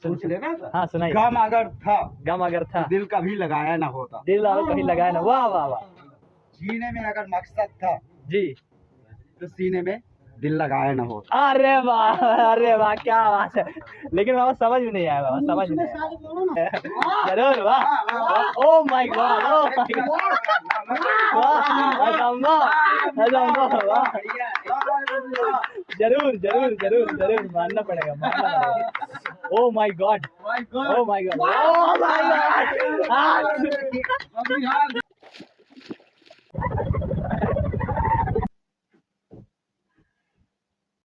पूछ लेना हाँ सुनाइए। गम अगर था गम अगर था दिल कभी लगाया ना होता। दिल अगर कहीं लगाया ना, वाह वाह वाह। जीने में अगर मकसद था जी। तो सीने में दिल लगाया ना होता। अरे वाह क्या बात है। लेकिन बाबा समझ में नहीं आया, बाबा समझ में नहीं आया। जरूर वाह। Oh my God, oh my God, वाह। जरूर जरूर जरूर जरूर मानना पड़ेगा, मानना पड़ेगा। Oh my God, oh my God, oh my God.